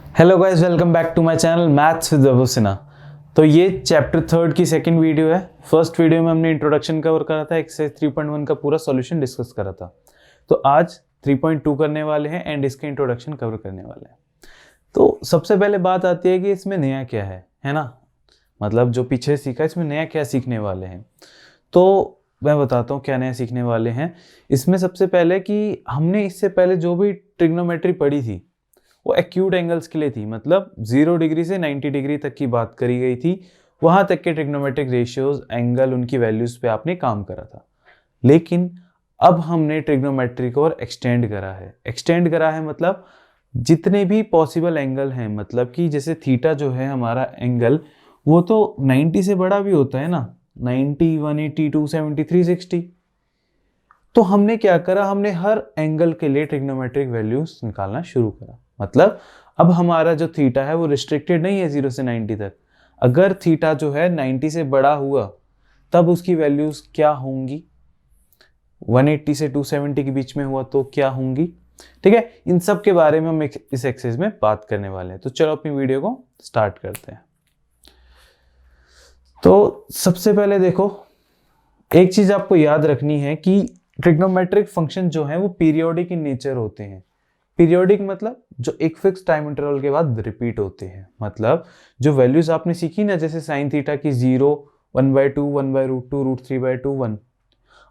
Hello guys, welcome back to my channel maths with Vaibhav Sinha. तो ये chapter third की second video है। First video में हमने इंट्रोडक्शन कवर करा था, एक्सरसाइज 3.1 का पूरा सॉल्यूशन डिस्कस करा था। तो आज 3.2 करने वाले हैं एंड इसके इंट्रोडक्शन कवर करने वाले हैं। तो सबसे पहले बात आती है कि इसमें नया क्या है ना। मतलब जो पीछे सीखा इसमें नया क्या सीखने वाले हैं। तो मैं बताता हूँ क्या नया सीखने वाले हैं। इसमें सबसे पहले कि हमने इससे पहले जो भी ट्रिग्नोमेट्री पढ़ी थी वो एक्यूट एंगल्स के लिए थी, मतलब 0 डिग्री से 90 डिग्री तक की बात करी गई थी। वहां तक के ट्रिग्नोमेट्रिक रेशियोज, एंगल, उनकी वैल्यूज पे आपने काम करा था। लेकिन अब हमने ट्रिग्नोमेट्री को और एक्सटेंड करा है मतलब जितने भी पॉसिबल एंगल हैं, मतलब कि जैसे थीटा जो है हमारा एंगल, वो तो 90 से बड़ा भी होता है ना, 90, 180, 270, 360। तो हमने क्या करा, हमने हर एंगल के लिए ट्रिग्नोमेट्रिक वैल्यूज निकालना शुरू करा। मतलब अब हमारा जो थीटा है वो रिस्ट्रिक्टेड नहीं है 0 से 90 तक। अगर थीटा जो है 90 से बड़ा हुआ तब उसकी वैल्यूज क्या होंगी, 180 से 270 के बीच में हुआ तो क्या होंगी। ठीक है, इन सब के बारे में हम इस एक्सरसाइज में बात करने वाले हैं। तो चलो अपनी वीडियो को स्टार्ट करते हैं। तो सबसे पहले देखो, एक चीज आपको याद रखनी है कि ट्रिग्नोमेट्रिक फंक्शन जो है वो पीरियोडिक इन नेचर होते हैं। पीरियोडिक मतलब जो एक फिक्स टाइम इंटरवल के बाद रिपीट होते हैं। मतलब जो वैल्यूज आपने सीखी ना, जैसे साइन थीटा की 0, 1/2, 1/√2, √3/2, 1,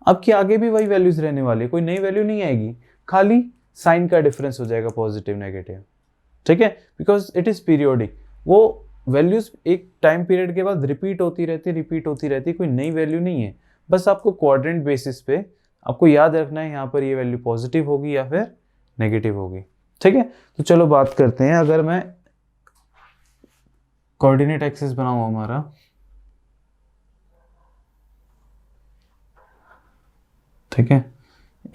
अब की आगे भी वही वैल्यूज रहने वाली, कोई नई वैल्यू नहीं आएगी, खाली साइन का डिफरेंस हो जाएगा पॉजिटिव नेगेटिव। ठीक है, बिकॉज इट इज पीरियोडिक। वो वैल्यूज एक टाइम पीरियड के बाद रिपीट होती रहती, कोई नई वैल्यू नहीं है। बस आपको क्वाड्रेंट बेसिस पे आपको याद रखना है यहाँ पर ये वैल्यू पॉजिटिव होगी या फिर नेगेटिव होगी। ठीक है, तो चलो बात करते हैं। अगर मैं कोऑर्डिनेट एक्सिस बनाऊं हमारा, ठीक है,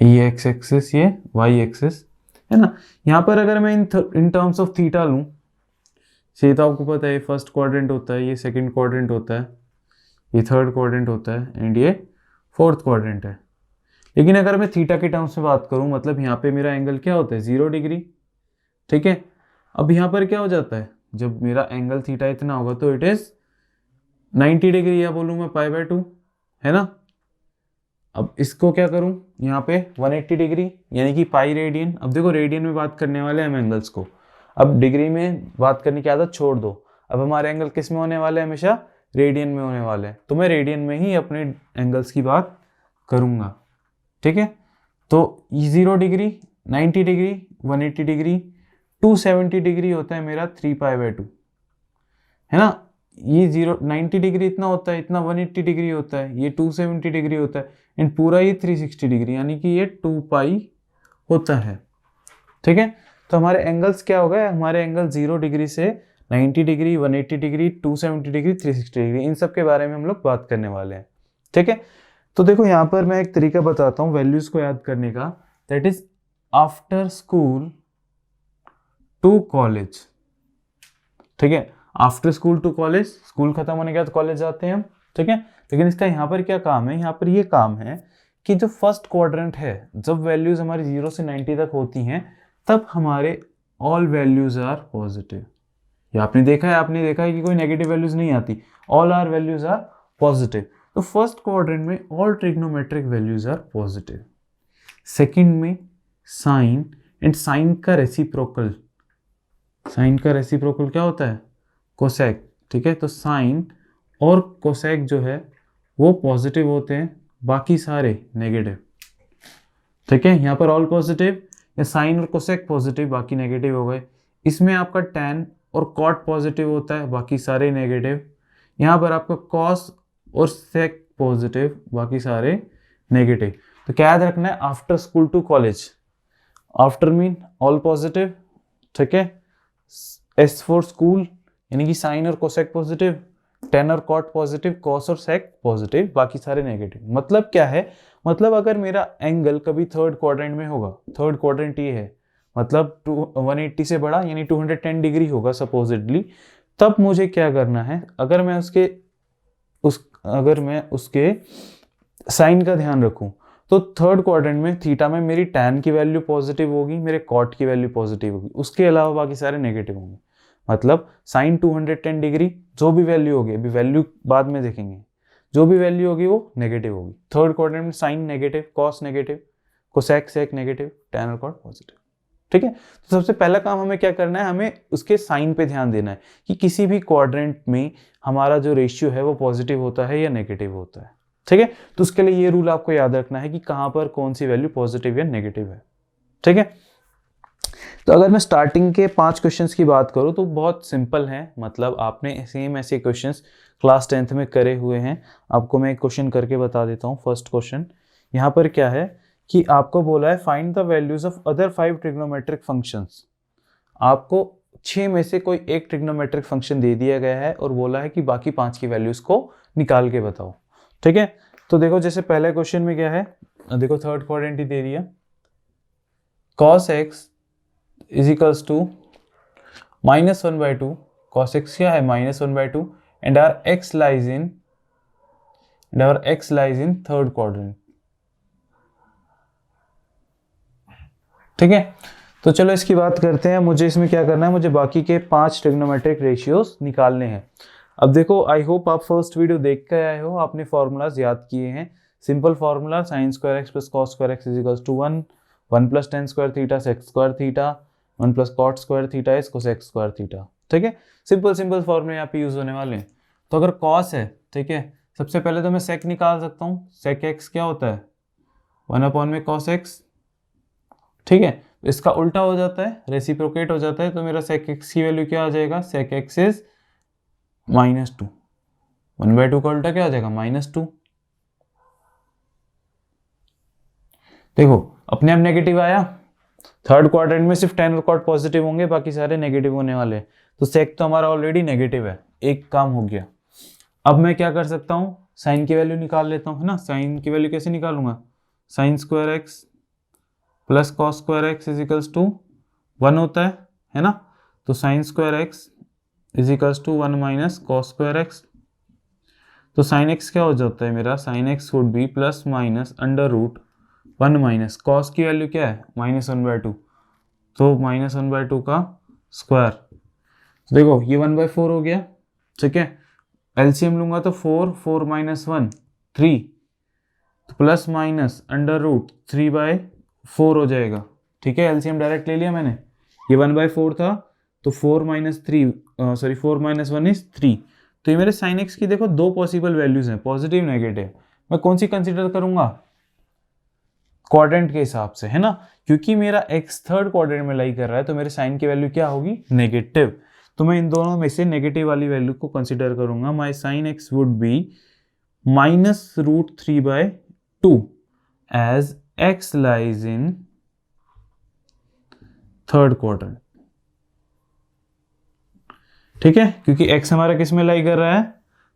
ये एक्स एक्सिस, ये वाई एक्सिस है ना। यहाँ पर अगर मैं इन टर्म्स ऑफ थीटा लूं, ये तो आपको पता है फर्स्ट क्वाड्रेंट होता है, ये सेकंड क्वाड्रेंट होता है, ये थर्ड क्वाड्रेंट होता है एंड ये फोर्थ क्वाड्रेंट है। लेकिन अगर मैं थीटा के टर्म्स में बात करूं, मतलब यहाँ पे मेरा एंगल क्या होता है, 0 डिग्री। ठीक है, अब यहाँ पर क्या हो जाता है, जब मेरा एंगल थीटा इतना होगा तो इट इज 90 डिग्री, या बोलूँ मैं π/2, है ना। अब इसको क्या करूं, यहाँ पे 180 डिग्री यानी कि पाई रेडियन। अब देखो रेडियन में बात करने वाले हम एंगल्स को, अब डिग्री में बात करने की आदत छोड़ दो। अब हमारे एंगल किस में होने वाले हैं, हमेशा रेडियन में होने वाले हैं। तो मैं रेडियन में ही अपने एंगल्स की बात करूंगा। ठीक है, तो 0 डिग्री, 90 डिग्री, 180 डिग्री, 270 डिग्री होता है मेरा 3π/2, है ना। ये 90 डिग्री इतना होता है, इतना 180 डिग्री होता है, ये 270 डिग्री होता है एंड पूरा ये 360 डिग्री, यानी कि ये 2π होता है। ठीक है, तो हमारे एंगल्स क्या हो गए, हमारे एंगल 0 डिग्री से 90 डिग्री, 180 डिग्री, 270 डिग्री, 360 डिग्री, इन सब के बारे में हम लोग बात करने वाले हैं। ठीक है, तो देखो यहाँ पर मैं एक तरीका बताता हूँ वैल्यूज को याद करने का, that is after school to college. ठीक है, after school to college, school खत्म होने के बाद कॉलेज जाते हैं हम। ठीक है, लेकिन इसका यहाँ पर क्या काम है, यहाँ पर ये काम है कि जो फर्स्ट क्वाड्रेंट है, जब वैल्यूज हमारी 0 से 90 तक होती हैं तब हमारे ऑल वैल्यूज आर पॉजिटिव। ये आपने देखा है कि कोई नेगेटिव वैल्यूज नहीं आती, all are values are positive. तो फर्स्ट क्वाड्रेंट में all trigonometric values are positive. Second में साइन एंड साइन का रेसिप्रोकल क्या होता है, कोसेक। ठीक है, तो साइन और कोसेक जो है वो पॉजिटिव होते हैं, बाकी सारे नेगेटिव। ठीक है, यहाँ पर ऑल पॉजिटिव या साइन और कोसेक पॉजिटिव, बाकी नेगेटिव हो गए। इसमें आपका टैन और कॉट पॉजिटिव होता है, बाकी सारे नेगेटिव। यहाँ पर आपका कॉस और सेक पॉजिटिव, बाकी सारे नेगेटिव। तो क्या याद रखना है, after school to college, after mean all positive. ठीक है, एस फॉर स्कूल यानी कि साइन और कोसेक पॉजिटिव, टेन और कॉट पॉजिटिव, कॉस और सेक पॉजिटिव, बाकी सारे नेगेटिव। मतलब क्या है, मतलब अगर मेरा एंगल कभी थर्ड क्वाड्रेंट में होगा, थर्ड क्वाड्रेंट ये है, मतलब 180 से बड़ा यानी 210 डिग्री होगा सपोजिटली, तब मुझे क्या करना है, अगर मैं उसके साइन का ध्यान रखूं तो थर्ड क्वाड्रेंट में थीटा में मेरी टैन की वैल्यू पॉजिटिव होगी, मेरे कॉट की वैल्यू पॉजिटिव होगी, उसके अलावा बाकी सारे नेगेटिव होंगे। मतलब साइन 210 डिग्री जो भी वैल्यू होगी, अभी वैल्यू बाद में देखेंगे, जो भी वैल्यू होगी वो नेगेटिव होगी। थर्ड क्वाड्रेंट में sine negative, cos negative, cosec sec negative, tan और कॉट पॉजिटिव। ठीक है, तो सबसे पहला काम हमें क्या करना है, हमें उसके साइन पे ध्यान देना है कि किसी भी क्वाड्रेंट में हमारा जो रेशियो है वो पॉजिटिव होता है या नेगेटिव होता है। ठीक है, तो उसके लिए ये रूल आपको याद रखना है कि कहां पर कौन सी वैल्यू पॉजिटिव या नेगेटिव है। ठीक है, तो अगर मैं स्टार्टिंग के 5 क्वेश्चंस की बात करूं तो बहुत सिंपल है, मतलब आपने सेम ऐसे क्वेश्चंस क्लास 10th में करे हुए हैं। आपको मैं एक क्वेश्चन करके बता देता हूं। फर्स्ट क्वेश्चन यहाँ पर क्या है कि आपको बोला है find the values of other 5 trigonometric functions. आपको 6 में से कोई एक ट्रिग्नोमेट्रिक फंक्शन दे दिया गया है और बोला है कि बाकी 5 की वैल्यूज को निकाल के बताओ। ठीक है, तो देखो जैसे पहले क्वेश्चन में क्या है, देखो थर्ड क्वाड्रेंट ही दे दिया, cos x is equals to -1/2, cos x क्या है -1/2, and our x lies in third quadrant. ठीक है, तो चलो इसकी बात करते हैं। मुझे इसमें क्या करना है, मुझे बाकी के 5 ट्रिग्नोमेट्रिक रेशियोज निकालने हैं। अब देखो, आई होप आप फर्स्ट वीडियो देख कर आए हो, आपने फॉर्मूलाज याद किए हैं। Simple formula sin square x plus cos square x is equals to 1 plus tan square theta sec square theta, 1 plus cot square theta is cosec square theta. ठीक है, सिंपल फॉर्मूले यहाँ पे यूज होने वाले हैं। तो अगर कॉस है, ठीक है, सबसे पहले तो मैं सेक निकाल सकता हूँ। सेक एक्स क्या होता है, 1/cos x। ठीक है, इसका उल्टा हो जाता है, रेसिप्रोकेट हो जाता है, तो मेरा सेक एक्स की वैल्यू क्या आ जाएगा, सेक एक्स इज -2। 1/2 का उल्टा क्या आ जाएगा, -2। देखो अपने आप नेगेटिव आया। थर्ड क्वाड्रेंट में सिर्फ tan और cot पॉजिटिव होंगे, बाकी सारे नेगेटिव होने वाले हैं, तो सेक तो हमारा ऑलरेडी नेगेटिव है, एक काम हो गया। अब मैं क्या कर सकता हूँ, साइन की वैल्यू निकाल लेता हूँ, है ना। साइन की वैल्यू कैसे निकालूंगा, sine square x plus cos square x is equals to 1 होता है ना। तो sine square x is equals to 1 minus cos square x. तो साइन एक्स क्या हो जाता है मेरा, sine x would be plus minus under root 1 minus cos की वैल्यू क्या है, -1/2, तो -1/2 का स्क्वायर। तो देखो ये 1/4 हो गया। ठीक है, एलसीएम लूंगा तो 4 माइनस 1 3, तो प्लस माइनस अंडर रूट 3/4 हो जाएगा। ठीक है, एलसीएम डायरेक्ट ले लिया मैंने, ये 1/4 था, तो 4 माइनस 1 इज 3। तो ये मेरे साइन एक्स की देखो 2 पॉसिबल वैल्यूज हैं, पॉजिटिव नेगेटिव। मैं कौन सी कंसिडर करूंगा, क्वाड्रेंट के हिसाब से, है ना, क्योंकि मेरा एक्स थर्ड क्वाड्रेंट में लाई कर रहा है, तो मेरे साइन की वैल्यू क्या होगी, नेगेटिव। तो मैं इन दोनों में से नेगेटिव वाली वैल्यू को कंसिडर करूंगा। My sine x would be -√3/2 as x lies in third quadrant. ठीक है, क्योंकि एक्स हमारा किस में लाई कर रहा है,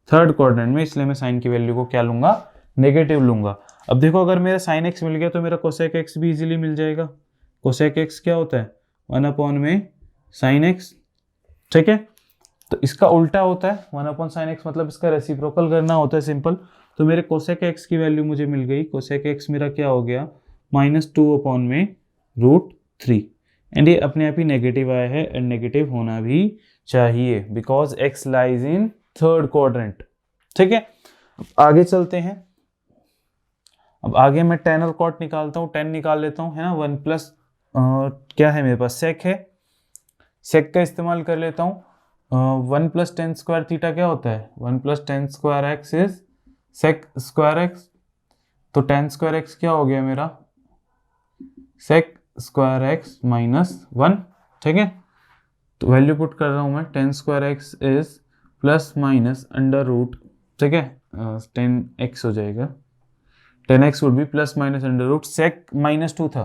थर्ड क्वाड्रेंट में, इसलिए मैं साइन की वैल्यू को क्या लूंगा, नेगेटिव लूंगा। अब देखो अगर मेरा साइन एक्स मिल गया तो मेरा कोसेक एक्स भी इजीली मिल जाएगा। कोसेक एक्स क्या होता है, 1/sin x। ठीक है, तो इसका उल्टा होता है 1/sin x, मतलब इसका रेसिप्रोकल करना होता है, सिंपल। तो मेरे कोसेक एक्स की वैल्यू मुझे मिल गई, कोसेक एक्स मेरा क्या हो गया, -2/√3। एंड ये अपने आप ही नेगेटिव आया है, एंड नेगेटिव होना भी चाहिए because x lies in third quadrant. ठीक है, आगे चलते हैं। अब आगे मैं tan और cot निकालता हूँ, tan निकाल लेता हूँ, है ना। 1 प्लस क्या है मेरे पास, सेक है, सेक का इस्तेमाल कर लेता हूँ। 1 प्लस टेन स्क्वायर थीटा क्या होता है, 1 plus tan square x is sec square x. तो टेन स्क्वायर एक्स क्या हो गया मेरा, सेक स्क्वायर एक्स -1। ठीक है, तो वैल्यू पुट कर रहा हूँ मैं, ten square x is plus minus under root, ठीक है, 10x हो जाएगा। 10x would be plus minus under root, sec -2 था,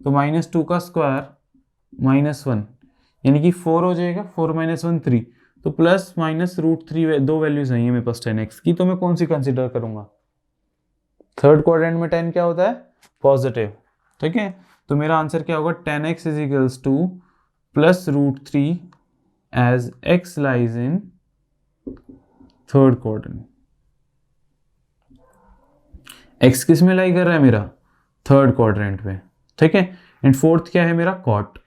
तो -2 का स्क्वायर -1, यानी कि 4 हो जाएगा। 4 - 1 3, तो प्लस माइनस √3, 2 वैल्यूज नहीं है मेरे पास 10x की, तो मैं कौन सी कंसिडर करूंगा, थर्ड क्वाड्रेंट में 10 क्या होता है, पॉजिटिव। ठीक है, तो मेरा आंसर क्या होगा, 10x is equals to plus √3 as x lies in third quadrant. x किस में लाई कर रहा है मेरा, थर्ड क्वाड्रेंट में। ठीक है, एंड फोर्थ क्या है मेरा, कॉट,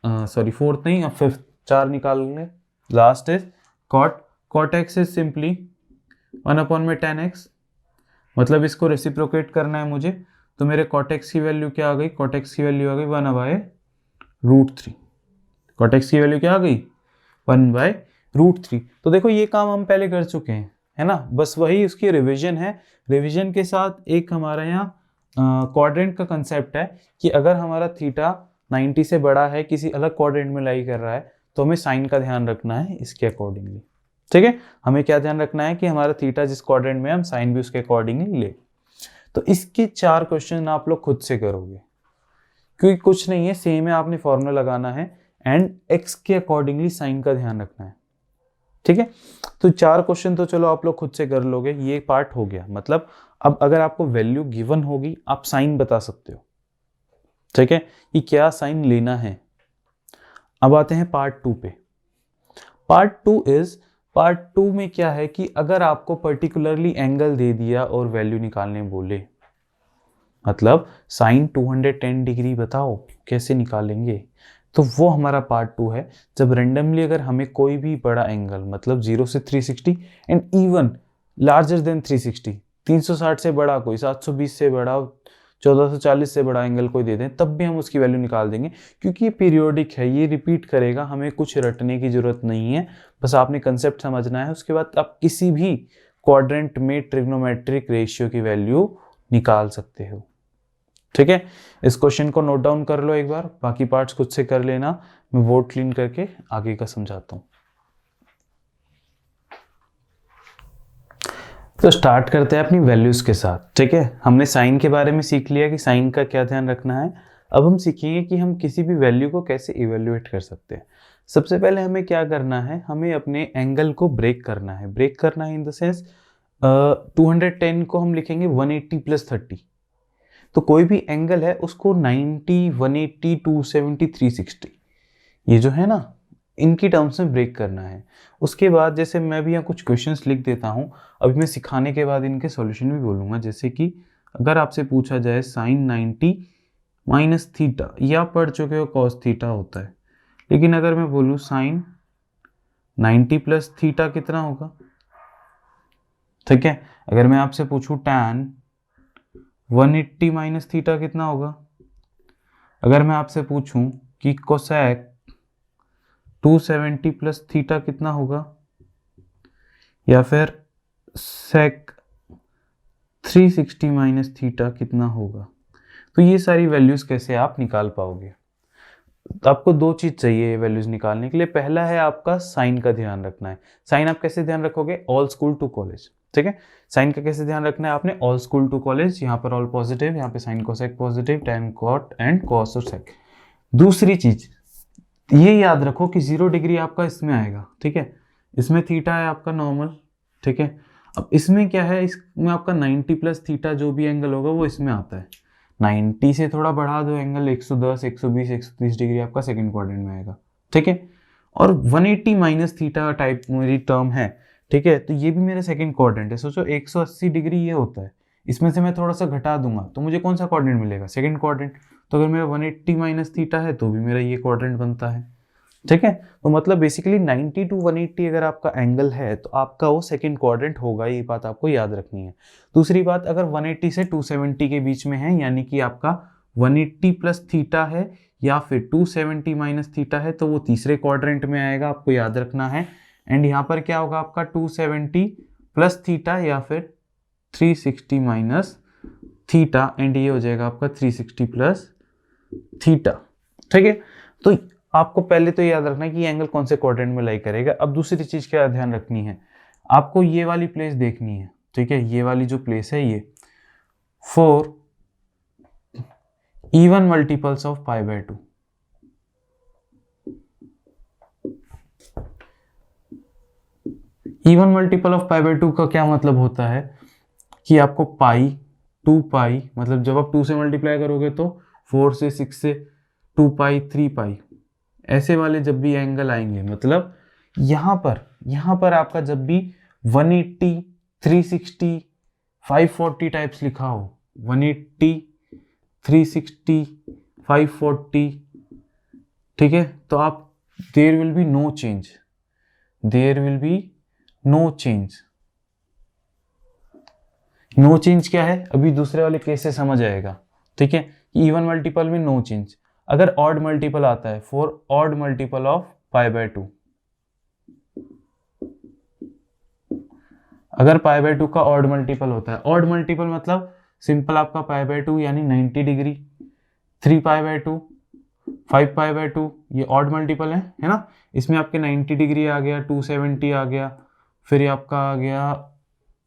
फोर्थ नहीं, अब फिफ्थ, 4 निकाल लेंगे। Last is cot, cot x is simply 1/tan x, मतलब इसको रेसिप्रोकेट करना है मुझे, तो मेरे कॉट एक्स की वैल्यू क्या आ गई, कॉट एक्स की वैल्यू आ गई 1/√3। कॉट एक्स की वैल्यू क्या आ गई 1/√3। तो देखो ये काम हम पहले कर चुके हैं, है ना, बस वही उसकी रिवीजन है। रिवीजन के साथ एक हमारा यहाँ क्वाड्रेंट का कंसेप्ट है कि अगर हमारा थीटा 90 से बड़ा है, किसी अलग क्वाड्रेंट में लाई कर रहा है, तो हमें साइन का ध्यान रखना है इसके अकॉर्डिंगली। ठीक है, हमें क्या ध्यान रखना है कि हमारा थीटा जिस क्वाड्रेंट में, हम साइन भी उसके अकॉर्डिंगली ले। तो इसके 4 क्वेश्चन आप लोग खुद से करोगे, क्योंकि कुछ नहीं है, सेम है, आपने फॉर्मूला लगाना है एंड एक्स के अकॉर्डिंगली साइन का ध्यान रखना है। ठीक है, तो 4 क्वेश्चन तो चलो आप लोग खुद से कर लोगे, ये पार्ट हो गया। मतलब अब अगर आपको वैल्यू गिवन होगी, आप साइन बता सकते हो। ठीक है, कि क्या साइन लेना है। अब आते हैं पार्ट 2 पे। पार्ट टू में क्या है कि अगर आपको पर्टिकुलरली एंगल दे दिया और वैल्यू निकालने बोले, मतलब साइन 210 डिग्री बताओ कैसे निकालेंगे, तो वो हमारा पार्ट 2 है। जब रेंडमली अगर हमें कोई भी बड़ा एंगल, मतलब 0 से 360 एंड इवन लार्जर देन 360, 360 से बड़ा कोई, 720 से बड़ा, 1440 से बड़ा एंगल कोई दे दें, तब भी हम उसकी वैल्यू निकाल देंगे, क्योंकि ये पीरियोडिक है, ये रिपीट करेगा, हमें कुछ रटने की जरूरत नहीं है, बस आपने कंसेप्ट समझना है। उसके बाद आप किसी भी क्वाड्रेंट में ट्रिग्नोमेट्रिक रेशियो की वैल्यू निकाल सकते हो। ठीक है, इस क्वेश्चन को नोट डाउन कर लो एक बार, बाकी पार्ट्स खुद से कर लेना, मैं बोर्ड क्लीन करके आगे का समझाता हूं। तो स्टार्ट करते हैं अपनी वैल्यूज के साथ। ठीक है, हमने साइन के बारे में सीख लिया कि साइन का क्या ध्यान रखना है। अब हम सीखेंगे कि हम किसी भी वैल्यू को कैसे इवेल्युएट कर सकते हैं। सबसे पहले हमें क्या करना है, हमें अपने एंगल को ब्रेक करना है। ब्रेक करना है इन द सेंस 210 को हम लिखेंगे 180 + 30। तो कोई भी एंगल है उसको 90, 180, 270, 360, ये जो है ना, इनकी टर्म्स में ब्रेक करना है। उसके बाद जैसे मैं भी यहाँ कुछ क्वेश्चंस लिख देता हूँ, अभी मैं सिखाने के बाद इनके सॉल्यूशन भी बोलूँगा। जैसे कि अगर आपसे पूछा जाए साइन 90 माइनस थीटा, ये आप पढ़ चुके हो कॉस थीटा होता है, लेकिन अगर मैं बोलूँ साइन 90 + थीटा कितना होगा। ठीक है, अगर मैं आपसे पूछूँ टैन 180 माइनस थीटा कितना होगा। अगर मैं आपसे पूछूं कि कोसेक 270 + थीटा कितना होगा, या फिर सेक 360 माइनस थीटा कितना होगा, तो ये सारी वैल्यूज कैसे आप निकाल पाओगे। तो आपको 2 चीज चाहिए ये वैल्यूज निकालने के लिए। पहला है आपका साइन का ध्यान रखना है। साइन आप कैसे ध्यान रखोगे, ऑल स्कूल टू कॉलेज। ठीक है, साइन का कैसे ध्यान रखना है आपने, ऑल स्कूल टू कॉलेज, यहाँ पर ऑल पॉजिटिव, यहाँ पे sine cosec positive, tan cot and cos और सेक। दूसरी चीज ये याद रखो कि 0 डिग्री आपका इसमें आएगा। ठीक है, इसमें थीटा है आपका नॉर्मल। ठीक है, अब इसमें क्या है, इसमें आपका 90 + थीटा जो भी एंगल होगा वो इसमें आता है। 90 से थोड़ा बढ़ा दो एंगल, 110, 120, 130 डिग्री आपका सेकंड क्वाड्रेंट में आएगा। ठीक है, और 180 माइनस थीटा टाइप मेरी टर्म है। ठीक है, तो ये भी मेरा सेकंड क्वाड्रेंट है। सोचो 180 डिग्री ये होता है, इसमें से मैं थोड़ा सा घटा दूंगा तो मुझे कौन सा क्वाड्रेंट मिलेगा, सेकंड क्वाड्रेंट। तो अगर मेरा 180 माइनस थीटा है तो भी मेरा ये क्वाड्रेंट बनता है। ठीक है, तो मतलब बेसिकली 90 to 180 अगर आपका एंगल है तो आपका वो सेकंड क्वाड्रेंट होगा, ये बात आपको याद रखनी है। दूसरी बात, अगर 180 से 270 के बीच में है, यानी कि आपका 180 + थीटा है या फिर 270 माइनस थीटा है, तो वो तीसरे क्वाड्रेंट में आएगा, आपको याद रखना है। एंड यहाँ पर क्या होगा आपका 270 + थीटा या फिर 360 माइनस थीटा, एंड ये हो जाएगा आपका 360 + थीटा। ठीक है, तो आपको पहले तो याद रखना है कि ये एंगल कौन से क्वाड्रेंट में लाई करेगा। अब दूसरी चीज क्या ध्यान रखनी है, आपको ये वाली प्लेस देखनी है। ठीक है, ये वाली जो प्लेस है ये 4 even multiples of π/2। Even multiple of π/2 का क्या मतलब होता है कि आपको पाई 2π, मतलब जब आप 2 से मल्टीप्लाई करोगे तो 4 से 6 से 2π 3π, ऐसे वाले जब भी एंगल आएंगे, मतलब यहाँ पर आपका जब भी 180, 360, 540 टाइप्स लिखा हो, 180, 360, 540, ठीक है, तो आप there will be no change. There will be no change. No change क्या है, अभी दूसरे वाले केस से समझ आएगा, ठीक है। इवन मल्टीपल में नो चेंज। अगर ऑड मल्टीपल आता है, फॉर ऑड मल्टीपल ऑफ π/2, अगर π/2 का ऑड मल्टीपल होता है, ऑड मल्टीपल मतलब सिंपल आपका π/2 यानी 90 डिग्री, 3π/2, 5π/2, ये ऑड मल्टीपल है ना। इसमें आपके 90 डिग्री आ गया, 270 आ गया, फिर ये आपका आ गया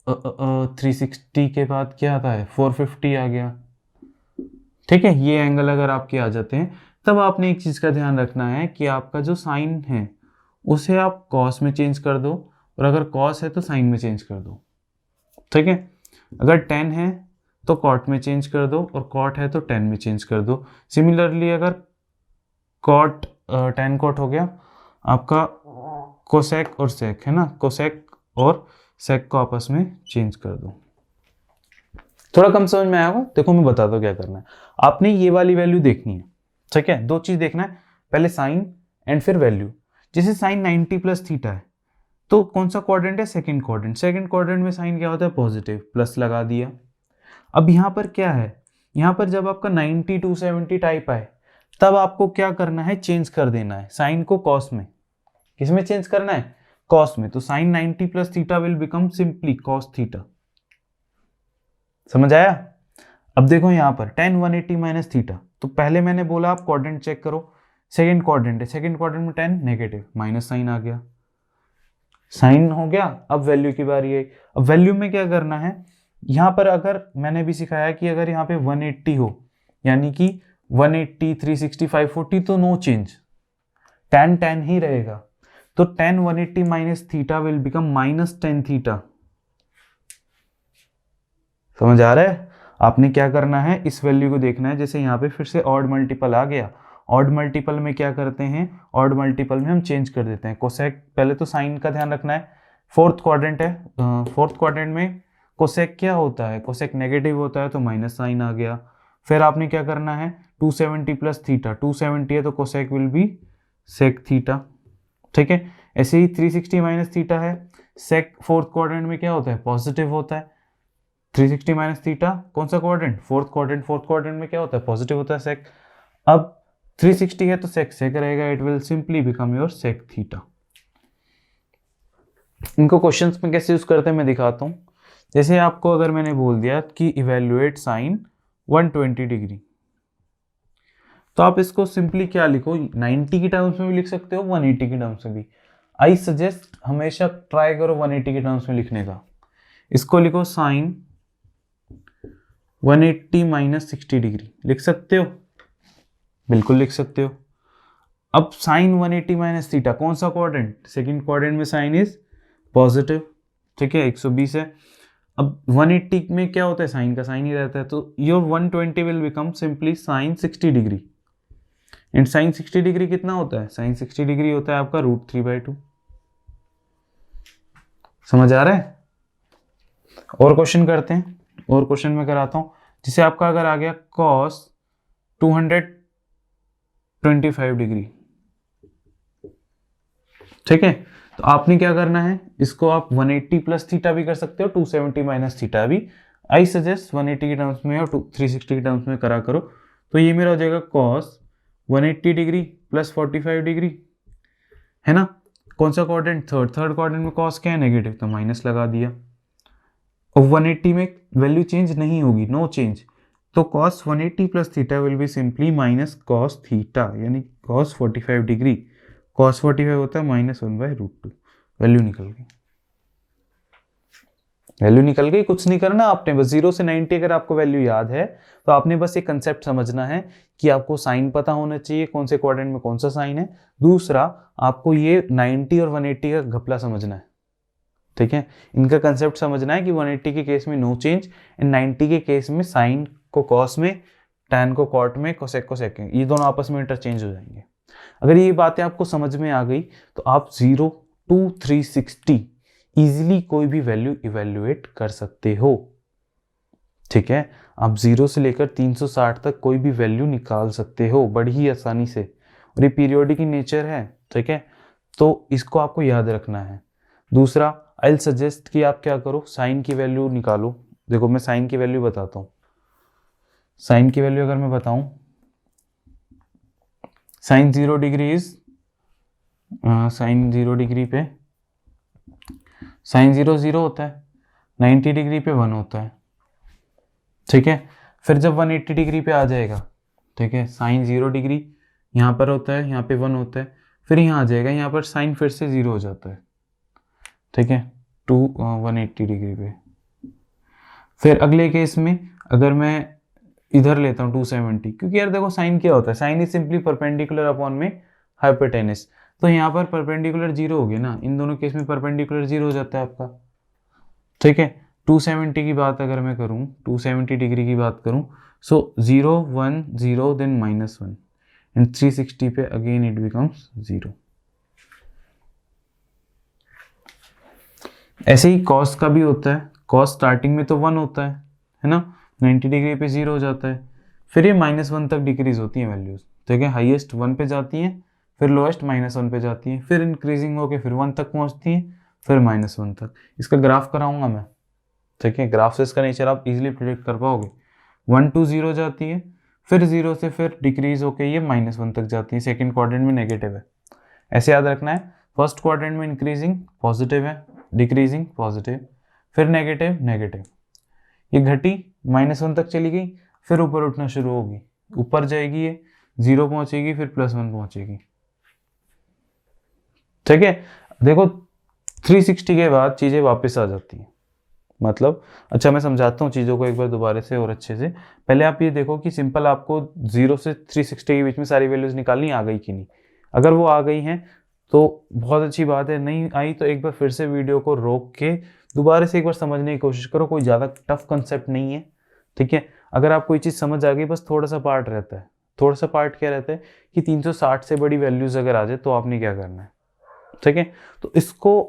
360 के बाद क्या आता है, 450 आ गया, ठीक है। ये एंगल अगर आपके आ जाते हैं, तब आपने एक चीज़ का ध्यान रखना है कि आपका जो साइन है उसे आप कॉस में चेंज कर दो, और अगर कॉस है तो साइन में चेंज कर दो, ठीक है। अगर टेन है तो कॉट में चेंज कर दो, और कॉट है तो टेन में चेंज कर दो। सिमिलरली अगर कॉट टेन कॉट हो गया आपका, कोसेक और सेक है ना, कोसेक और सेक को आपस में चेंज कर दो। थोड़ा कम समझ में आया हो, देखो मैं बताता हूँ क्या करना है। आपने ये वाली वैल्यू देखनी है, ठीक है। दो चीज देखना है, पहले साइन एंड फिर वैल्यू। जैसे साइन 90 प्लस थीटा है, तो कौन सा क्वाड्रेंट है, सेकंड क्वाड्रेंट। सेकंड क्वाड्रेंट में साइन क्या होता है, पॉजिटिव, प्लस लगा दिया। अब यहाँ पर क्या है, यहाँ पर जब आपका 90 270 टाइप आए, तब आपको क्या करना है, चेंज कर देना है साइन को कॉस में। किस में चेंज करना है, कॉस में। तो sine 90 plus theta will become simply cos theta. समझ आया। अब देखो यहाँ पर tan 180 माइनस थीटा, तो पहले मैंने बोला आप क्वाड्रेंट चेक करो, सेकंड क्वाड्रेंट है, सेकंड क्वाड्रेंट में tan नेगेटिव, माइनस साइन आ गया, साइन हो गया। अब वैल्यू की बारी है। अब वैल्यू में क्या करना है, यहाँ पर अगर मैंने भी सिखाया कि अगर यहाँ पे 180 हो, यानी कि 180 360 540, तो नो चेंज, tan ही रहेगा। तो tan 180 minus theta will become minus tan theta. समझ आ रहा है। आपने क्या करना है, इस वैल्यू को देखना है। जैसे यहाँ पे फिर से ऑड मल्टीपल आ गया, ऑड मल्टीपल में क्या करते हैं, ऑड मल्टीपल में हम चेंज कर देते हैं कोसेक। पहले तो साइन का ध्यान रखना है, फोर्थ क्वाड्रेंट है, फोर्थ क्वाड्रेंट में कोसेक क्या होता है, कोसेक नेगेटिव होता है, तो माइनस साइन आ गया। फिर आपने क्या करना है, 270 प्लस थीटा, 270 है तो cosec will be sec theta, ठीक है। ऐसे ही 360 माइनस थीटा है, सेक फोर्थ क्वाड्रेंट में क्या होता है, पॉजिटिव होता है। 360 माइनस थीटा कौन सा quadrant, fourth quadrant, fourth quadrant में क्या होता है, पॉजिटिव होता है सेक। अब 360 है तो सेक सेक रहेगा, it will simply become your sec theta. इनको क्वेश्चंस में कैसे यूज करते हैं मैं दिखाता हूं। जैसे आपको अगर मैंने बोल दिया कि इवेल्युएट साइन 120 डिग्री, तो आप इसको सिंपली क्या लिखो, 90 की टर्म्स में भी लिख सकते हो, 180 की टर्म्स में भी। आई सजेस्ट हमेशा ट्राई करो 180 के टर्म्स में लिखने का। इसको लिखो साइन 180 माइनस 60 डिग्री, लिख सकते हो, बिल्कुल लिख सकते हो। अब साइन 180 माइनस थीटा कौन सा क्वाड्रेंट, सेकंड क्वाड्रेंट में साइन इज पॉजिटिव, ठीक है, 120 है। अब 180 में क्या होता है, साइन का साइन ही रहता है, तो your 120 will become simply sine 60 degree. And sine 60 degree कितना होता है, साइन 60 डिग्री होता है आपका √3/2। समझ आ रहा है। और क्वेश्चन करते हैं, और क्वेश्चन में कराता हूं। जिसे आपका अगर आ गया cos 225 डिग्री, ठीक है, तो आपने क्या करना है, इसको आप 180 प्लस थीटा भी कर सकते हो, 270 माइनस थीटा भी। आई सजेस्ट 180 के टर्म्स में और 360 के टर्म्स में करा करो। तो ये मेरा हो जाएगा cos 180 डिग्री प्लस 45 डिग्री, है ना। कौन सा क्वाड्रेंट, थर्ड क्वाड्रेंट में cos क्या है, नेगेटिव, तो माइनस लगा दिया। और 180 में वैल्यू चेंज नहीं होगी, नो चेंज, तो cos 180 plus theta will be simply minus cos theta, यानी cos 45 डिग्री। cos 45 होता है -1/√2। वैल्यू निकल गई, वैल्यू निकल गई। कुछ नहीं करना आपने, बस 0 से 90 अगर आपको वैल्यू याद है तो आपने बस एक कंसेप्ट समझना है कि आपको साइन पता होना चाहिए, कौन से क्वाड्रेंट में कौन सा साइन है। दूसरा, आपको ये 90 और 180 का घपला समझना है, ठीक है। इनका कंसेप्ट समझना है कि 180 के केस में नो चेंज, एंड 90 के केस में साइन को कॉस में, टैन को कॉट में, कोसेक को सेक, ये दोनों आपस में इंटरचेंज हो जाएंगे। अगर ये बातें आपको समझ में आ गई तो आप 0 to 360 इजीली कोई भी वैल्यू इवेल्युएट कर सकते हो, ठीक है। आप 0 से लेकर 360 तक कोई भी वैल्यू निकाल सकते हो बड़ी ही आसानी से, और ये पीरियोडिक इन नेचर है, ठीक है। तो इसको आपको याद रखना है। दूसरा, आई विल सजेस्ट कि आप क्या करो, साइन की वैल्यू निकालो। देखो मैं साइन की वैल्यू बताता हूँ। साइन की वैल्यू अगर मैं बताऊं, sine 0 degree is sine 0 degree पे साइन 0 0 होता है, 90 डिग्री पे 1 होता है, ठीक है। फिर जब 180 डिग्री पे आ जाएगा, ठीक है, साइन 0 डिग्री यहाँ पर होता है, यहाँ पे 1 होता है, फिर यहाँ आ जाएगा, यहाँ पर साइन फिर से 0 हो जाता है, ठीक है, 180 डिग्री पे। फिर अगले केस में अगर मैं इधर लेता हूँ 270, क्योंकि यार देखो साइन क्या होता है, sine is simply perpendicular upon में हाइपोटेनस, तो यहाँ पर परपेंडिकुलर 0 हो गया ना, इन दोनों केस में परपेंडिकुलर 0 हो जाता है आपका, ठीक है। 270 की बात अगर मैं करूँ, 270 डिग्री की बात करूँ, सो 0 1 0 देन -1 एंड 360 पे अगेन इट बिकम्स 0। ऐसे ही कॉस का भी होता है, कॉस स्टार्टिंग में तो 1 होता है ना, 90 डिग्री पे 0 हो जाता है, फिर ये -1 तक डिक्रीज होती हैं वैल्यूज, ठीक है, हाईएस्ट 1 पे जाती हैं, फिर लोएस्ट -1 पे जाती हैं, फिर इंक्रीजिंग होके फिर 1 तक पहुंचती हैं, फिर -1 तक। इसका ग्राफ कराऊंगा मैं, ठीक है, ग्राफ से इसका नेचर आप इजीली प्रिडिक्ट कर पाओगे। 1 to 0 जाती है, फिर 0 से फिर डिक्रीज होके ये -1 तक जाती है, सेकेंड क्वाड्रेंट में नेगेटिव है, ऐसे याद रखना है। फर्स्ट क्वाड्रेंट में इंक्रीजिंग पॉजिटिव है, डिक्रीजिंग पॉजिटिव, फिर नेगेटिव नेगेटिव, ये घटी -1 तक चली गई, फिर ऊपर उठना शुरू होगी, ऊपर जाएगी ये 0 पहुंचेगी, फिर +1 पहुंचेगी, ठीक है। देखो 360 के बाद चीजें वापस आ जाती हैं, मतलब अच्छा मैं समझाता हूँ चीज़ों को एक बार दोबारा से और अच्छे से। पहले आप ये देखो कि सिंपल आपको 0 से 360 के बीच में सारी वैल्यूज निकालनी आ गई कि नहीं। अगर वो आ गई हैं तो बहुत अच्छी बात है, नहीं आई तो एक बार फिर से वीडियो को रोक के दोबारा से एक बार समझने की कोशिश करो, कोई ज़्यादा टफ कंसेप्ट नहीं है, ठीक है। अगर आप कोई चीज़ समझ आ गई, बस थोड़ा सा पार्ट रहता है, थोड़ा सा पार्ट क्या रहता है कि 360 से बड़ी वैल्यूज अगर आ जाए तो आपने क्या करना है, ठीक है। तो इसको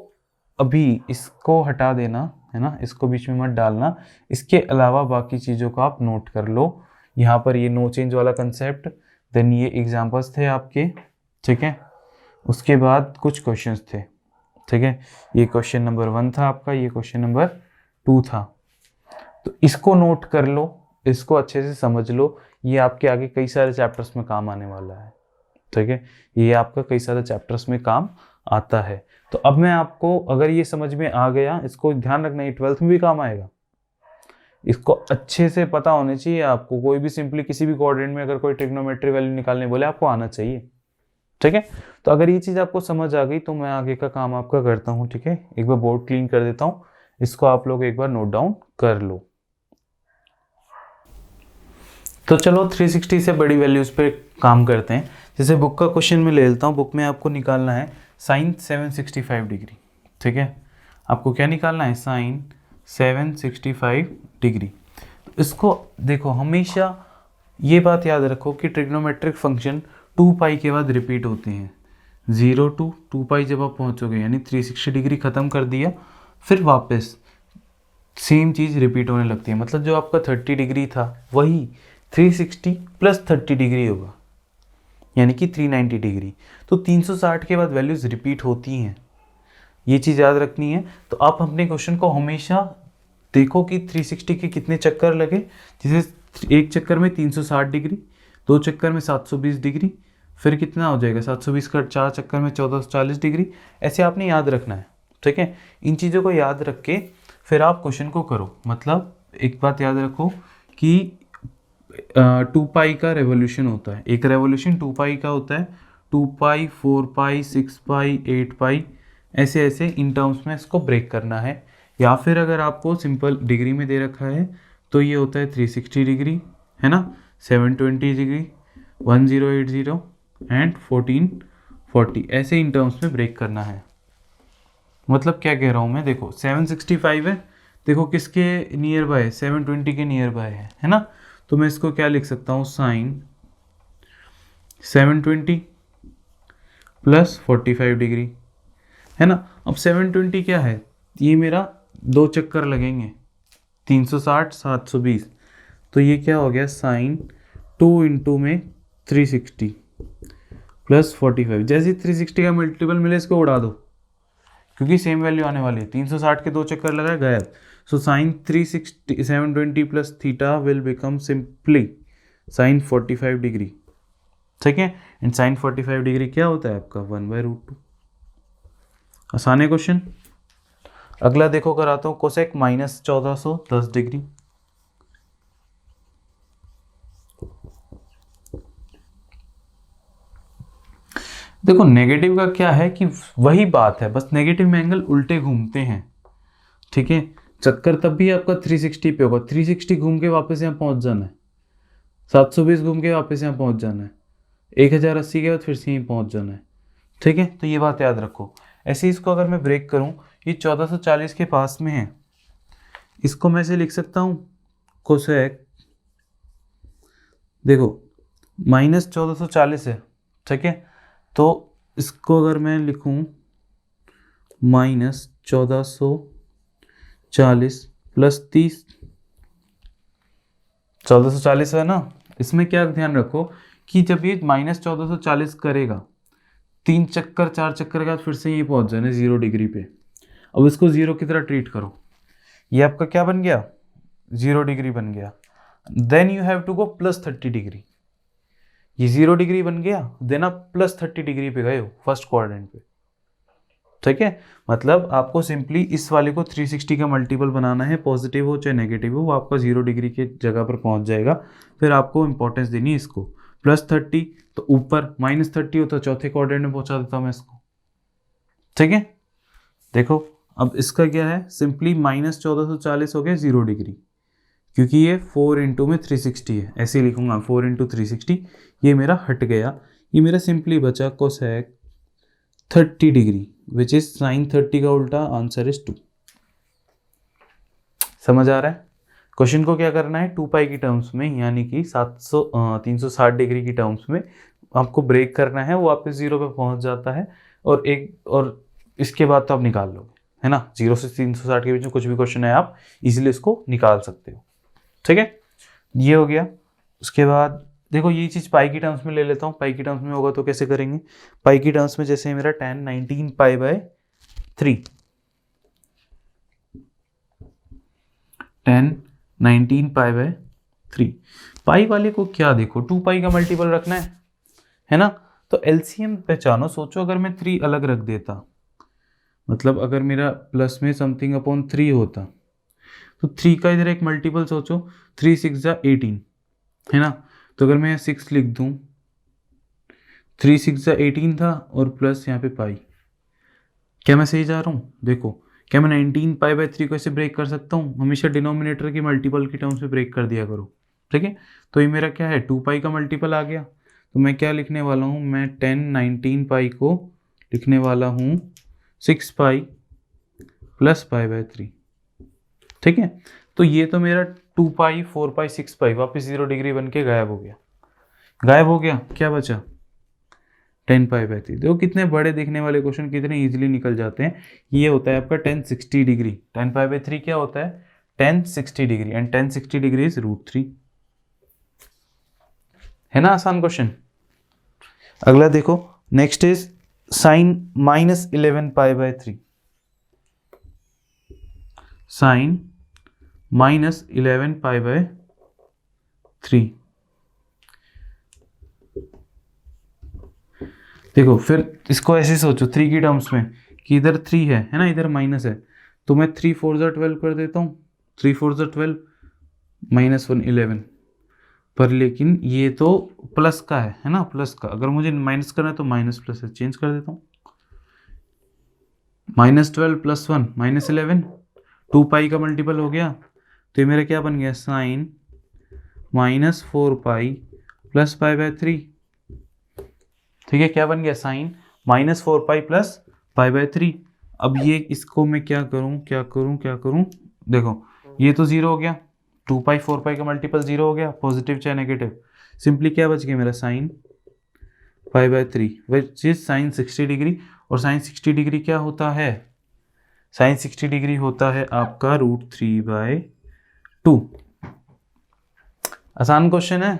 अभी इसको हटा देना है ना, इसको बीच में मत डालना, इसके अलावा बाकी चीज़ों को आप नोट कर लो। यहाँ पर ये नो चेंज वाला कंसेप्ट, देन ये एग्जांपल्स थे आपके, ठीक है। उसके बाद कुछ क्वेश्चंस थे, ठीक है, ये क्वेश्चन नंबर 1 था आपका, ये क्वेश्चन नंबर 2 था, तो इसको नोट कर लो, इसको अच्छे से समझ लो, ये आपके आगे कई सारे चैप्टर्स में काम आने वाला है, ठीक है, ये आपका कई सारे चैप्टर्स में काम आता है। तो अब मैं आपको, अगर ये समझ में आ गया, इसको ध्यान रखना, ये 12th में भी काम आएगा, इसको अच्छे से पता होने चाहिए आपको। कोई भी सिंपली किसी भी कोऑर्डिनेट में अगर कोई ट्रिग्नोमेट्री वैल्यू निकालने बोले, आपको आना चाहिए, ठीक है। तो अगर ये चीज़ आपको समझ आ गई तो मैं आगे का काम आपका करता हूँ, ठीक है। एक बार बोर्ड क्लीन कर देता हूँ, इसको आप लोग एक बार नोट डाउन कर लो। तो चलो 360 से बड़ी वैल्यूज पे काम करते हैं। जैसे बुक का क्वेश्चन में ले लेता हूँ, बुक में आपको निकालना है साइन 765 डिग्री, ठीक है। आपको क्या निकालना है, साइन 765 डिग्री। इसको देखो, हमेशा ये बात याद रखो कि ट्रिग्नोमेट्रिक फंक्शन 2 पाई के बाद रिपीट होते हैं, 0 to 2 पाई जब आप पहुँचोगे, यानी 360 डिग्री ख़त्म कर दिया, फिर वापस सेम चीज़ रिपीट होने लगती है, मतलब जो आपका 30 डिग्री था वही 360 + 30 डिग्री होगा, यानी कि 390 डिग्री। तो 360 के बाद वैल्यूज रिपीट होती हैं, ये चीज़ याद रखनी है। तो आप अपने क्वेश्चन को हमेशा देखो कि 360 के कितने चक्कर लगे, जैसे एक चक्कर में 360 डिग्री, 2 चक्कर में 720 डिग्री, फिर कितना हो जाएगा 720 का 4 चक्कर में 1440 डिग्री, ऐसे आपने याद रखना है, ठीक है। इन चीज़ों को याद रख के फिर आप क्वेश्चन को करो। मतलब एक बात याद रखो कि 2 पाई का रेवोल्यूशन होता है, एक रेवोल्यूशन 2 पाई का होता है, 2 पाई 4 पाई 6 पाई 8 पाई, ऐसे ऐसे इन टर्म्स में इसको ब्रेक करना है। या फिर अगर आपको सिंपल डिग्री में दे रखा है तो ये होता है 360 डिग्री, है ना, 720 डिग्री, 1080 एंड 1440, ऐसे इन टर्म्स में ब्रेक करना है। मतलब क्या कह रहा हूँ मैं, देखो 765 है, देखो किसके नियर बाय, 720 के नियर बाय है ना, तो मैं इसको क्या लिख सकता हूँ, साइन 720 + 45 डिग्री, है ना। अब 720 क्या है, ये मेरा 2 चक्कर लगेंगे, 360 720, तो ये क्या हो गया, साइन 2 × में 360 प्लस 45। जैसे ही 360 का मल्टीपल मिले इसको उड़ा दो, क्योंकि सेम वैल्यू आने वाली है। 360 के 2 चक्कर लगाए गायब। So sine 360 720 plus theta will become simply sine 45 degree. ठीक है, एंड साइन 45 डिग्री क्या होता है आपका 1/√2। आसान है क्वेश्चन। अगला देखो कराता हूँ, कोसेक माइनस 1410 डिग्री। देखो नेगेटिव का क्या है कि वही बात है, बस नेगेटिव में एंगल उल्टे घूमते हैं। ठीक है, चक्कर तब भी आपका 360 पे होगा। 360 घूम के वापस यहाँ पहुंच जाना है, 720 घूम के वापस यहाँ पहुंच जाना है, 1080 के बाद फिर से यहीं पहुंच जाना है। ठीक है, तो ये बात याद रखो। ऐसे इसको अगर मैं ब्रेक करूं, ये 1440 के पास में है, इसको मैं ऐसे लिख सकता हूं कोसेक, देखो माइनस 1440 है। ठीक है, तो इसको अगर मैं लिखूं माइनस 1440 प्लस 30, 1440 है ना। इसमें क्या ध्यान रखो कि जब ये माइनस 1440 करेगा, 3 चक्कर 4 चक्कर के बाद फिर से ये पहुंच जाना 0 डिग्री पे। अब इसको 0 की तरह ट्रीट करो। ये आपका क्या बन गया, 0 डिग्री बन गया। Then you have to go plus 30 degree. ये 0 डिग्री बन गया, देन आप प्लस 30 डिग्री पे गए हो फर्स्ट क्वाड्रेंट पे। ठीक है, मतलब आपको सिंपली इस वाले को 360 का मल्टीपल बनाना है, पॉजिटिव हो चाहे नेगेटिव हो, वो आपका 0 डिग्री के जगह पर पहुंच जाएगा। फिर आपको इंपॉर्टेंस देनी है इसको, प्लस 30 तो ऊपर, माइनस 30 हो तो चौथे क्वाड्रेंट में पहुंचा देता हूं मैं इसको। ठीक है, देखो अब इसका क्या है, सिंपली माइनस 1440 हो गया 0 डिग्री, क्योंकि ये 4 इंटू में 360 है, ऐसे ही लिखूंगा 4 इंटू 360। ये मेरा हट गया, ये मेरा सिंपली बचा cosec 30 degree which is sine 30 का उल्टा, आंसर इज 2। समझ आ रहा है। क्वेश्चन को क्या करना है, 2 पाई की टर्म्स में, यानी कि 360 डिग्री की टर्म्स में आपको ब्रेक करना है, वो वापस 0 पे पहुंच जाता है। और इसके बाद तो आप निकाल लोगे, है ना। 0 से 360 के बीच में कुछ भी क्वेश्चन है, आप इजीली इसको निकाल सकते हो। ठीक है, ये हो गया। उसके बाद देखो ये चीज़ पाई की टर्म्स में ले लेता हूँ। पाई की टर्म्स में होगा तो कैसे करेंगे, पाई की टर्म्स में जैसे मेरा tan 19 pi by 3, tan 19 pi by 3। पाई वाले को क्या देखो 2 पाई का मल्टीपल रखना है ना। तो एलसीएम पहचानो, सोचो अगर मैं 3 अलग रख देता, मतलब अगर मेरा प्लस में समथिंग अपॉन 3 होता, तो 3 का इधर एक मल्टीपल सोचो, 3 6 18, है ना। तो अगर मैं 6 लिख दूं, 3 6 18 था और प्लस यहाँ पे पाई। क्या मैं सही जा रहा हूँ, देखो क्या मैं 19 पाई बाय 3 को ऐसे ब्रेक कर सकता हूँ। हमेशा डिनोमिनेटर की मल्टीपल की टर्म्स में ब्रेक कर दिया करो। ठीक है, तो ये मेरा क्या है 2 पाई का मल्टीपल आ गया। तो मैं क्या लिखने वाला हूँ, मैं 10 19 पाई को लिखने वाला हूँ 6 पाई प्लस पाई बाय 3। ठीक है, तो ये तो मेरा 2 पाई 4 पाई 6 पाई वापस 0 डिग्री बन के गायब हो गया। गायब हो गया, क्या बचा 10 पाई बाय 3। देखो कितने बड़े दिखने वाले क्वेश्चन कितने इजीली निकल जाते हैं। ये होता है आपका 10 60 डिग्री। 10 पाई बाय 3 क्या होता है 10 60 डिग्री, एंड 10 60 डिग्री इज √3। है ना आसान क्वेश्चन। अगला देखो, next is sine minus 11 pi by 3। Sine minus 11 pi by 3। देखो फिर इसको ऐसे सोचो 3 की टर्म्स में कि इधर 3 है ना, इधर माइनस है, तो मैं 3 4 12 कर देता हूँ। 3 4 12 माइनस 1 11, पर लेकिन ये तो प्लस का है ना, प्लस का। अगर मुझे माइनस करना है तो माइनस प्लस चेंज कर देता हूँ। माइनस 12 प्लस 1 माइनस 11, 2 पाई का मल्टीपल हो गया, तो ये मेरा क्या बन गया sine minus 4 pi plus pi by 3। ठीक है, क्या बन गया sine minus 4 pi plus pi by 3। अब ये इसको मैं क्या करूं, देखो ये तो 0 हो गया, 2 पाई 4 पाई का मल्टीपल 0 हो गया, पॉजिटिव चाहे नेगेटिव। सिंपली क्या बच गया मेरा sine pi by 3 which is sine 60 degree. और साइन 60 डिग्री क्या होता है, साइन 60 डिग्री होता है आपका √3/2। आसान क्वेश्चन है।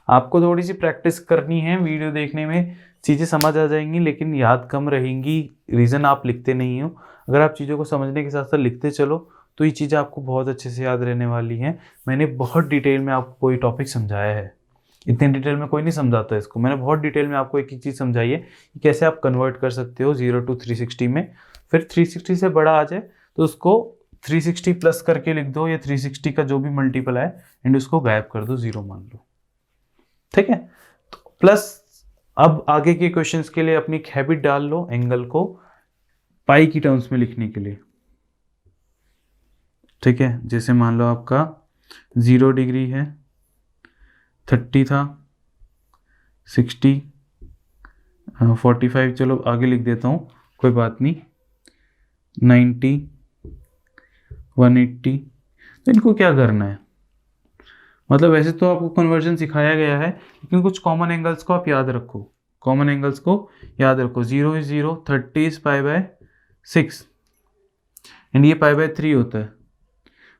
आपको थोड़ी सी प्रैक्टिस करनी है, वीडियो देखने में चीज़ें समझ आ जाएंगी लेकिन याद कम रहेंगी, रीज़न आप लिखते नहीं हो। अगर आप चीज़ों को समझने के साथ साथ लिखते चलो तो ये चीज़ें आपको बहुत अच्छे से याद रहने वाली हैं। मैंने बहुत डिटेल में आपको कोई टॉपिक समझाया है, इतने डिटेल में कोई नहीं समझाता इसको, मैंने बहुत डिटेल में आपको एक एक चीज़ समझाई है कि कैसे आप कन्वर्ट कर सकते हो 0 to 360 में। फिर 360 से बड़ा आ जाए तो उसको 360 प्लस करके लिख दो, या 360 का जो भी मल्टीपल है एंड उसको गायब कर दो, 0 मान लो, ठीक है। तो प्लस अब आगे के क्वेश्चंस के लिए अपनी एक हैबिट डाल लो एंगल को पाई की टर्म्स में लिखने के लिए, ठीक है। जैसे मान लो आपका 0 डिग्री है, 30 था, 60, 45, चलो आगे लिख देता हूँ, कोई बात नहीं, 90, 180। तो इनको क्या करना है, मतलब वैसे तो आपको कन्वर्जन सिखाया गया है लेकिन कुछ कॉमन एंगल्स को आप याद रखो, कॉमन एंगल्स को याद रखो। 0 इज 0, 30 इज π/6 एंड ये π/3 होता है।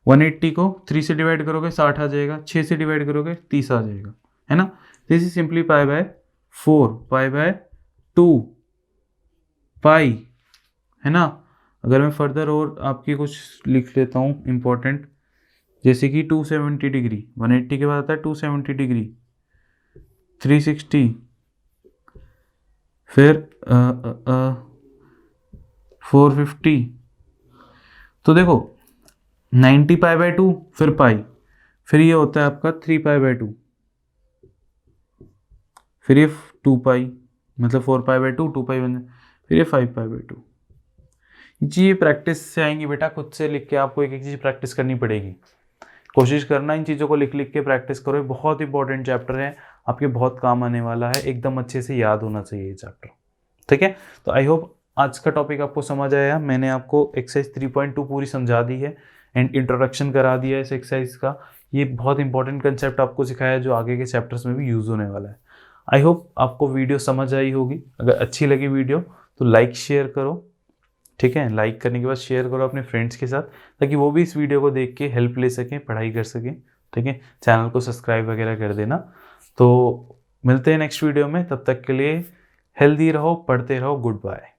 180 को 3 से डिवाइड करोगे 60 आ जाएगा, 6 से डिवाइड करोगे 30 आ जाएगा, है ना। दिस इज सिंपली π/4, π/2 पाई, है ना। अगर मैं फर्दर और आपकी कुछ लिख लेता हूँ इंपॉर्टेंट, जैसे कि 270 डिग्री, 180 के बाद आता है 270 डिग्री, 360, फिर 450। तो देखो 90 π/2, फिर पाई, फिर ये होता है आपका 3 π/2, फिर ये 2 पाई, मतलब 4 π/2, 2 पाई बन, फिर ये 5 π/2। ये चीज़ प्रैक्टिस से आएंगी बेटा, खुद से लिख के आपको एक एक चीज़ प्रैक्टिस करनी पड़ेगी। कोशिश करना इन चीज़ों को लिख लिख के प्रैक्टिस करो, बहुत इंपॉर्टेंट चैप्टर है, आपके बहुत काम आने वाला है, एकदम अच्छे से याद होना चाहिए ये चैप्टर, ठीक है। तो आई होप आज का टॉपिक आपको समझ आया। मैंने आपको एक्सरसाइज 3.2 पूरी समझा दी है एंड इंट्रोडक्शन करा दिया है इस एक्सरसाइज का। ये बहुत इंपॉर्टेंट कंसेप्ट आपको सिखाया जो आगे के चैप्टर्स में भी यूज़ होने वाला है। आई होप आपको वीडियो समझ आई होगी। अगर अच्छी लगी वीडियो तो लाइक शेयर करो, ठीक है। लाइक करने के बाद शेयर करो अपने फ्रेंड्स के साथ ताकि वो भी इस वीडियो को देख के हेल्प ले सकें, पढ़ाई कर सकें, ठीक है। चैनल को सब्सक्राइब वगैरह कर देना। तो मिलते हैं नेक्स्ट वीडियो में, तब तक के लिए हेल्दी रहो, पढ़ते रहो, गुड बाय।